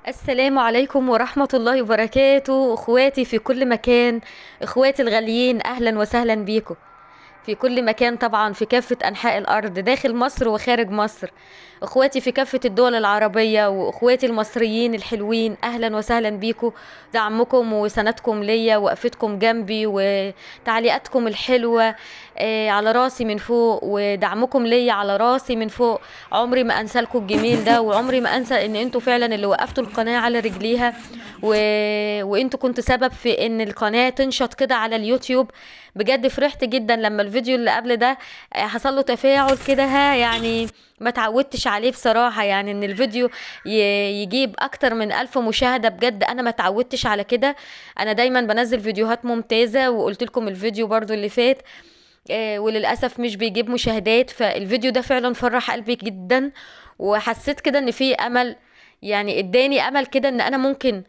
السلام عليكم ورحمة الله وبركاته، اخواتي في كل مكان. اخواتي الغاليين، اهلا وسهلا بيكم في كل مكان، طبعا في كافة انحاء الارض، داخل مصر وخارج مصر. اخواتي في كافة الدول العربية واخواتي المصريين الحلوين، اهلا وسهلا بيكم. دعمكم وسندكم ليا، وقفتكم جنبي وتعليقاتكم الحلوة على راسي من فوق، ودعمكم ليا على راسي من فوق. عمري ما انسى لكم الجميل ده، وعمري ما انسى ان انتوا فعلا اللي وقفتوا القناة على رجليها. و... وانتوا كنتوا سبب في ان القناة تنشط كده على اليوتيوب. بجد فرحت جدا لما الفيديو اللي قبل ده حصل له تفاعل كده، ها يعني ما تعودتش عليه بصراحة، يعني ان الفيديو يجيب اكتر من 1000 مشاهدة. بجد انا ما تعودتش على كده. انا دايما بنزل فيديوهات ممتازة، وقلت لكم الفيديو برضو اللي فات وللأسف مش بيجيب مشاهدات. فالفيديو ده فعلا فرح قلبي جدا، وحسيت كده ان في امل. يعني اداني امل كده ان انا ممكن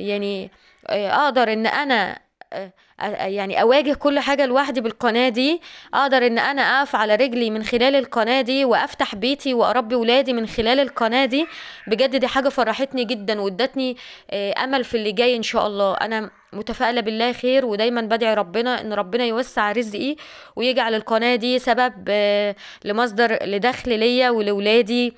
يعني اقدر ان انا يعني اواجه كل حاجة لوحدي بالقناة دي. اقدر ان انا اقف على رجلي من خلال القناة دي، وافتح بيتي واربي ولادي من خلال القناة دي. بجد دي حاجة فرحتني جدا، وادتني امل في اللي جاي ان شاء الله. انا متفائلة بالله خير، ودايما بدعي ربنا ان ربنا يوسع رزقي، ويجعل القناة دي سبب لمصدر لدخل ليا ولولادي.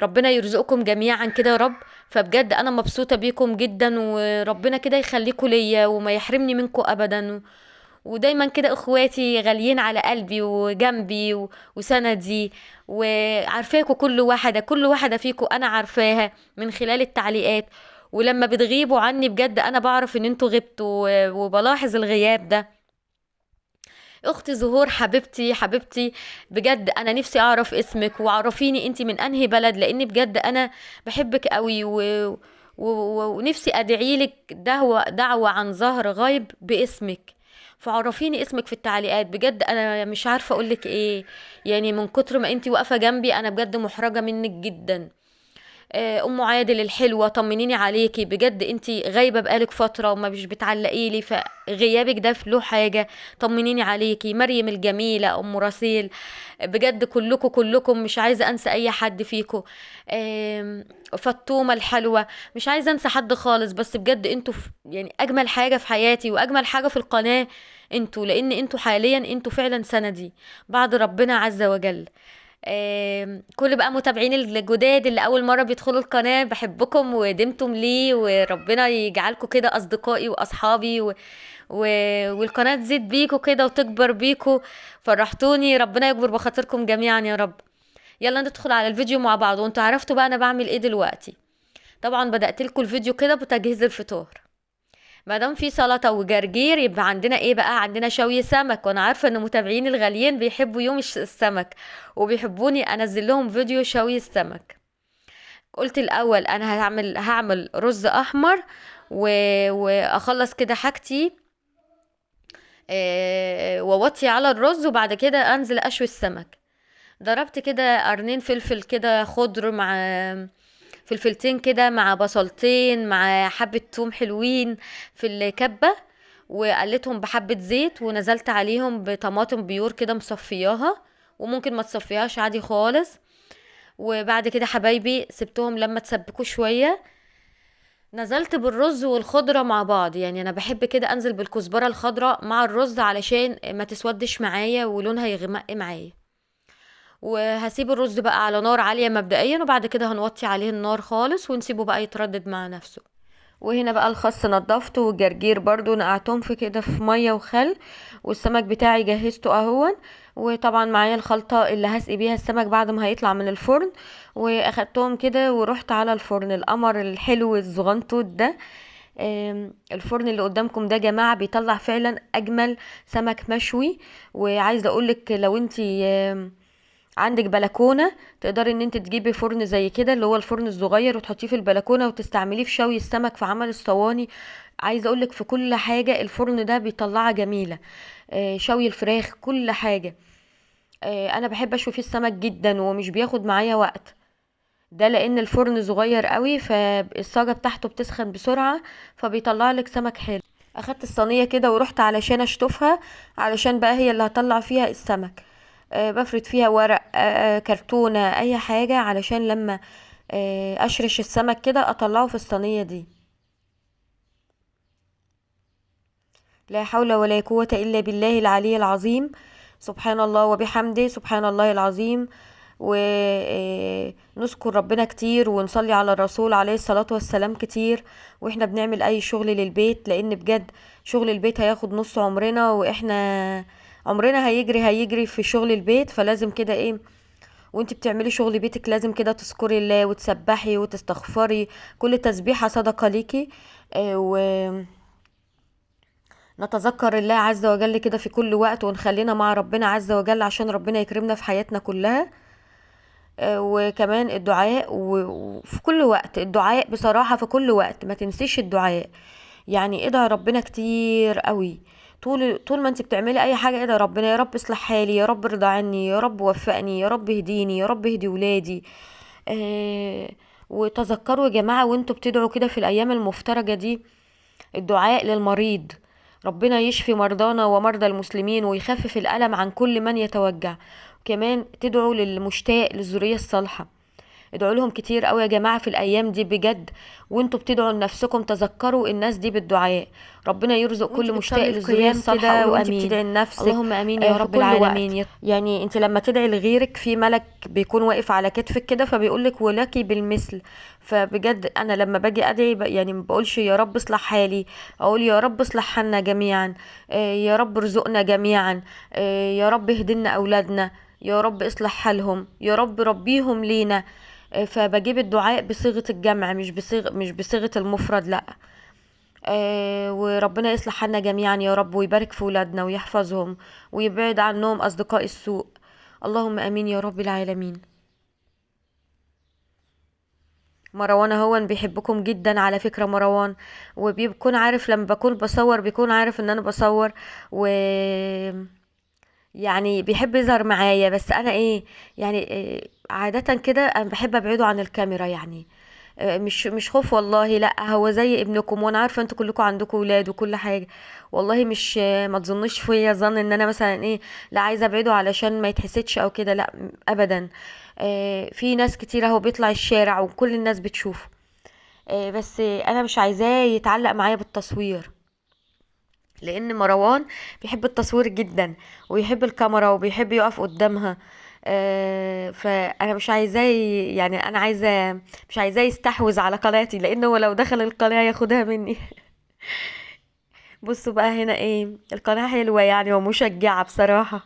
ربنا يرزقكم جميعا كده يا رب. فبجد انا مبسوطة بيكم جدا، وربنا كده يخليكم ليا وما يحرمني منكم ابدا. ودايما كده اخواتي غاليين على قلبي وجنبي وسندي. وعارفاكوا كل واحدة فيكم انا عارفاها من خلال التعليقات. ولما بتغيبوا عني بجد انا بعرف ان انتوا غبتوا، وبلاحظ الغياب ده. اختي زهور، حبيبتي حبيبتي، بجد انا نفسي اعرف اسمك، وعرفيني انتي من انهي بلد، لان بجد انا بحبك قوي ونفسي ادعيلك دعوة عن ظهر غيب باسمك. فعرفيني اسمك في التعليقات. بجد انا مش عارفة اقولك ايه، يعني من كتر ما انتي واقفة جنبي انا بجد محرجة منك جدا. ام عادل الحلوه، طمنيني عليكي، بجد انتي غايبه بقالك فتره وما مش بتعلقي لي، فغيابك ده في له حاجه. طمنيني عليكي. مريم الجميله، ام راسيل، بجد كلكم مش عايزه انسى اي حد فيكم. فطومه الحلوه، مش عايزه انسى حد خالص، بس بجد انتوا يعني اجمل حاجه في حياتي واجمل حاجه في القناه. انتوا لان انتوا حاليا انتوا فعلا سندي بعد ربنا عز وجل. كل بقى متابعين الجداد اللي اول مره بيدخلوا القناه، بحبكم ودمتم لي، وربنا يجعلكم كده اصدقائي واصحابي و... والقناه تزيد بيكوا كده وتكبر بيكوا. فرحتوني، ربنا يكبر بخاطركم جميعا يا رب. يلا ندخل على الفيديو مع بعض، وانتوا عرفتوا بقى انا بعمل ايه دلوقتي. طبعا بدأت لكم الفيديو كده بتجهيز الفطار. ما دام في سلطه وجرجير، يبقى عندنا ايه بقى؟ عندنا شوي سمك، وانا عارفه ان متابعين الغاليين بيحبوا يوم السمك، وبيحبوني انزل لهم فيديو شوي السمك. قلت الاول انا هعمل رز احمر و... واخلص كده حاجتي، ووطي على الرز، وبعد كده انزل اشوي السمك. ضربت كده قرنين فلفل كده خضر، مع فلفلتين كده، مع بصلتين، مع حبة توم حلوين في الكبة، وقليتهم بحبة زيت، ونزلت عليهم بطماطم بيور كده مصفياها، وممكن ما تصفيهاش عادي خالص. وبعد كده حبايبي سبتهم لما تسبكوا شوية. نزلت بالرز والخضرة مع بعض، يعني انا بحب كده انزل بالكزبرة الخضراء مع الرز علشان ما تسودش معايا ولونها يغمق معايا. وهسيب الرز بقى على نار عالية مبدئيا، وبعد كده هنوطي عليه النار خالص ونسيبه بقى يتردد مع نفسه. وهنا بقى الخس نضفته، والجرجير برضو نقعتهم في كده في مية وخل. والسمك بتاعي جهزته اهون. وطبعا معايا الخلطة اللي هسقي بيها السمك بعد ما هيطلع من الفرن. واخدتهم كده ورحت على الفرن القمر الحلو الزغنطوط ده. الفرن اللي قدامكم ده جماعة بيطلع فعلا اجمل سمك مشوي. وعايزة اقولك لو انتي عندك بلكونه، تقدري ان انت تجيبي فرن زي كده اللي هو الفرن الصغير، وتحطيه في البلكونه وتستعمليه في شوي السمك، في عمل الصواني. عايزه اقولك في كل حاجه الفرن ده بيطلعها جميله. شوي الفراخ كل حاجه. انا بحب اشوي فيه السمك جدا، ومش بياخد معايا وقت. ده لان الفرن صغير قوي، فالصاجه بتاعته بتسخن بسرعه، فبيطلع لك سمك حلو. اخدت الصينيه كده ورحت علشان اشطفها، علشان بقى هي اللي هطلع فيها السمك. بفرد فيها ورق، كرتونة، اي حاجة، علشان لما اشرش السمك كده اطلعه في الصينية دي. لا حول ولا قوة الا بالله العلي العظيم. سبحان الله وبحمده، سبحان الله العظيم. ونذكر ربنا كتير ونصلي على الرسول عليه الصلاة والسلام كتير واحنا بنعمل اي شغل للبيت، لان بجد شغل البيت هياخد نص عمرنا، واحنا عمرنا هيجري في شغل البيت. فلازم كده ايه، وانت بتعملي شغل بيتك لازم كده تذكري الله وتسبحي وتستغفري. كل تسبيحة صدقة ليكي. ونتذكر الله عز وجل كده في كل وقت، ونخلينا مع ربنا عز وجل عشان ربنا يكرمنا في حياتنا كلها. وكمان الدعاء، وفي كل وقت الدعاء بصراحة، في كل وقت ما تنسيش الدعاء. يعني ادعي ربنا كتير قوي. طول ما انت بتعملي اي حاجة ادعي ربنا: يا رب اصلح حالي، يا رب ارضى عني، يا رب وفقني، يا رب اهديني، يا رب اهدي ولادي. آه وتذكروا يا جماعة وانتوا بتدعوا كده في الايام المفترجة دي الدعاء للمريض: ربنا يشفي مرضانا ومرضى المسلمين ويخفف الألم عن كل من يتوجع. كمان تدعوا للمشتاق للذرية الصالحة. ادعوا لهم كتير قوي يا جماعة في الأيام دي بجد. وانتوا بتدعوا لنفسكم تذكروا الناس دي بالدعاء. ربنا يرزق كل مشتاق للذرية الصالحة. وانت بتدعي لنفسك اللهم امين يا رب العالمين. يعني انت لما تدعي لغيرك في ملك بيكون واقف على كتفك كده فبيقولك ولك بالمثل. فبجد انا لما باجي ادعي يعني ما بقولش يا رب اصلح حالي، اقول يا رب اصلح حالنا جميعا، يا رب ارزقنا جميعا، يا رب اهدنا اولادنا، يا رب اصلح حالهم، يا رب ربيهم لينا. فبجيب الدعاء بصيغة الجمع مش بصيغة المفرد، لا. وربنا يصلح حالنا جميعا يا رب، ويبارك في ولادنا ويحفظهم ويبعد عنهم أصدقاء السوء. اللهم أمين يا رب العالمين. مروان هون بيحبكم جدا على فكرة مروان، وبيكون عارف لما بكون بصور، بيكون عارف ان انا بصور، و يعني بيحب يظهر معايا. بس انا ايه يعني عادة كده انا بحب ابعده عن الكاميرا يعني. مش خوف والله، لا هو زي ابنكم، وانا عارفه انتوا كلكم عندكم ولاد وكل حاجه. والله مش ما تظنوش فيا ظن ان انا مثلا ايه لا عايزه ابعده علشان ما يتحسدش او كده، لا ابدا. في ناس كتير اهو بيطلع الشارع وكل الناس بتشوفه. بس انا مش عايزاه يتعلق معايا بالتصوير، لان مروان بيحب التصوير جدا ويحب الكاميرا وبيحب يقف قدامها. فانا مش عايزاه يعني انا عايزه مش عايزاه يستحوذ على قناتي، لانه هو لو دخل القناه ياخدها مني. بصوا بقى هنا ايه، القناه حلوه يعني ومشجعه بصراحه.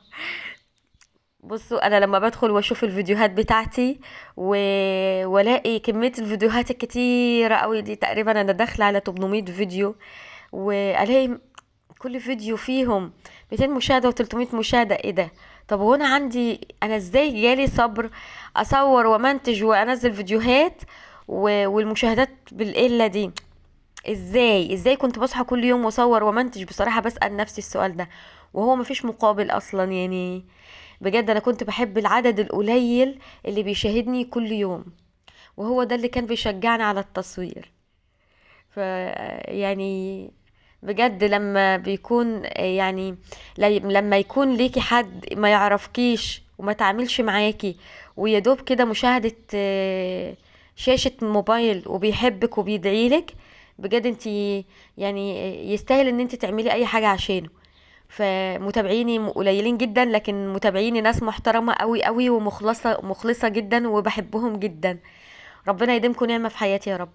بصوا انا لما بدخل واشوف الفيديوهات بتاعتي والاقي كميه الفيديوهات الكتيره قوي دي، تقريبا انا داخله على 800 فيديو، والاقي كل فيديو فيهم 200 مشاهدة و300 مشاهدة. ايه ده؟ طب هو انا ازاي جالي صبر اصور ومنتج وانزل فيديوهات والمشاهدات بالقلة دي؟ ازاي كنت بصحى كل يوم واصور ومنتج؟ بصراحة بسأل نفسي السؤال ده، وهو مفيش مقابل اصلا يعني. بجد انا كنت بحب العدد القليل اللي بيشاهدني كل يوم، وهو ده اللي كان بيشجعني على التصوير. ف يعني بجد لما بيكون يعني لما يكون ليكي حد ما يعرفكيش وما تعملش معاكي، ويدوب كده مشاهدة شاشة موبايل وبيحبك وبيدعيلك، بجد انتي يعني يستاهل ان انتي تعملي اي حاجة عشانه. فمتابعيني قليلين جدا، لكن متابعيني ناس محترمة قوي قوي ومخلصة جدا وبحبهم جدا. ربنا يديمكم نعمة في حياتي يا رب.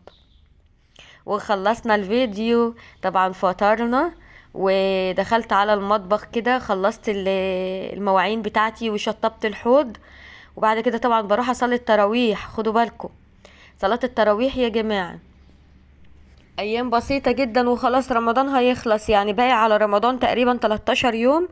وخلصنا الفيديو طبعا، فطرنا ودخلت على المطبخ كده، خلصت المواعين بتاعتي وشطبت الحوض. وبعد كده طبعا بروح اصلي التراويح. خدوا بالكم صلاة التراويح يا جماعة ايام بسيطة جدا وخلاص رمضان هيخلص، يعني باقي على رمضان تقريبا 13 يوم.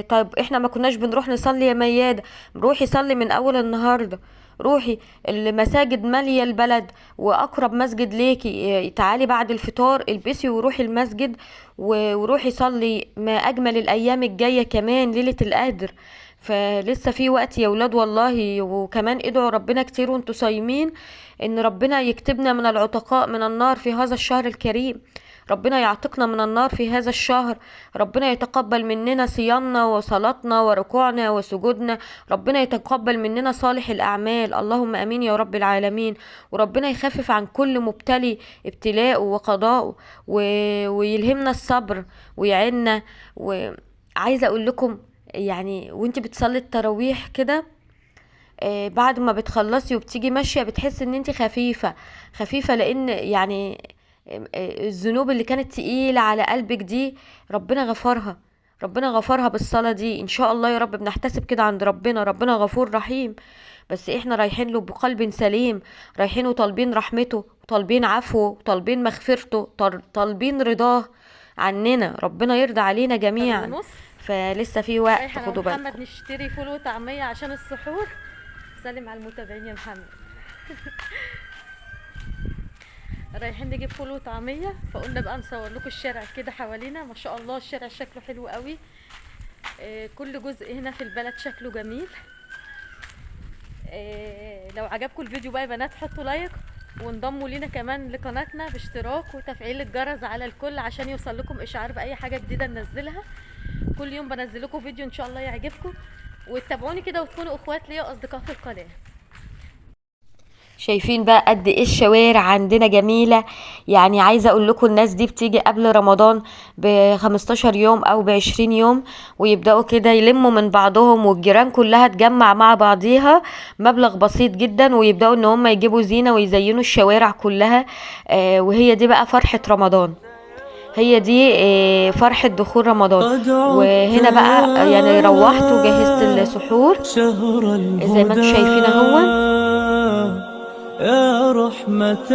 طيب احنا ما كناش بنروح نصلي يا ميادة؟ روحي صلي من اول النهاردة، روحي. المساجد مالية البلد، واقرب مسجد ليكي تعالي بعد الفطار البسي وروحي المسجد وروحي صلي. ما اجمل الايام الجاية كمان ليلة القدر، فلسه في وقت يا ولاد والله. وكمان ادعوا ربنا كتير وانتوا صايمين ان ربنا يكتبنا من العتقاء من النار في هذا الشهر الكريم. ربنا يعتقنا من النار في هذا الشهر. ربنا يتقبل مننا صيامنا وصلاتنا وركوعنا وسجودنا. ربنا يتقبل مننا صالح الأعمال، اللهم أمين يا رب العالمين. وربنا يخفف عن كل مبتلي ابتلاءه وقضاءه ويلهمنا الصبر ويعيننا. وعايزة أقول لكم يعني وانت بتصلي التراويح كده، بعد ما بتخلصي وبتيجي ماشية بتحس ان انت خفيفة خفيفة، لان يعني الذنوب اللي كانت تقيلة على قلبك دي ربنا غفرها. ربنا غفرها بالصلاة دي ان شاء الله يا رب. بنحتسب كده عند ربنا، ربنا غفور رحيم، بس احنا رايحين له بقلب سليم، رايحين وطالبين رحمته وطالبين عفوه وطالبين مغفرته، طالبين رضاه عننا، ربنا يرضى علينا جميعا. فلسه في وقت، خدوا بالكم. محمد نشتري فول وطعمية عشان السحور. سلم على المتابعين يا محمد. رايحين نجيب فول وطعمية، فقلنا بقى نصور لكم الشارع كده حوالينا. ما شاء الله الشارع شكله حلو قوي. كل جزء هنا في البلد شكله جميل. لو عجبكم الفيديو بقى يا بنات حطوا لايك، وانضموا لينا كمان لقناتنا باشتراك وتفعيل الجرس على الكل عشان يوصل لكم اشعار باي حاجة جديدة ننزلها. كل يوم بنزل لكم فيديو ان شاء الله يعجبكم، وتتابعوني كده وتكونوا اخوات ليا واصدقاء في القناه. شايفين بقى قد ايه الشوارع عندنا جميلة. يعني عايزة اقول لكم الناس دي بتيجي قبل رمضان ب15 يوم او ب20 يوم، ويبدأوا كده يلموا من بعضهم، والجيران كلها تجمع مع بعضيها مبلغ بسيط جدا، ويبدأوا ان هم يجيبوا زينة ويزينوا الشوارع كلها. وهي دي بقى فرحة رمضان، هي دي فرحة دخول رمضان. وهنا بقى يعني روحت وجهزت السحور زي ما انتم شايفين اهو. يا رحمة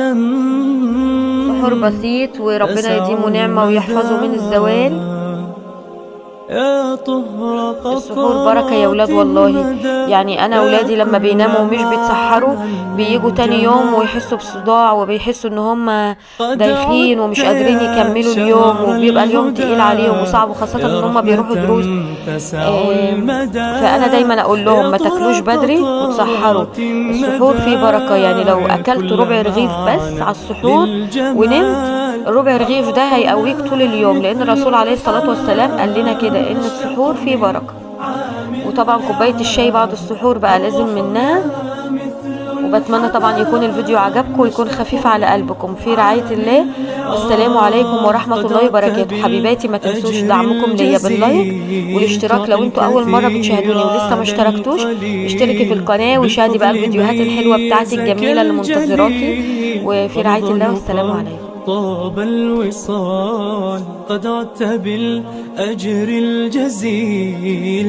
سحور بسيط، وربنا يديمه نعمة ويحفظه من الزوال. يا طهر السحور بركة يا ولاد والله. يعني انا اولادي لما بيناموا ومش بيتسحروا بيجوا تاني يوم ويحسوا بصداع، وبيحسوا ان هم دايخين ومش قادرين يكملوا اليوم، وبيبقى اليوم تقيل عليهم وصعب، وخاصة ان هم بيروحوا دروس. فانا دايما اقول لهم ما تاكلوش بدري وتسحروا. السحور فيه بركة، يعني لو اكلت ربع رغيف بس على السحور ونمت، ربع رغيف ده هيقويك طول اليوم، لان الرسول عليه الصلاة والسلام قال لنا كده ان السحور فيه بركة. وطبعا كوباية الشاي بعد السحور بقى لازم منها. وبتمنى طبعا يكون الفيديو عجبكم ويكون خفيف على قلبكم. في رعاية الله، والسلام عليكم ورحمة الله وبركاته. حبيباتي ما تنسوش دعمكم ليا باللايك والاشتراك لو انتوا اول مرة بتشاهدوني ولسه ما اشتركتوش. اشتركي في القناة وشاهدي بقى الفيديوهات الحلوة بتاعتي الجميلة اللي منتظراكي. وفي رعاية الله، والسلام عليكم. طاب الوصال قد عدت بالأجر الجزيل.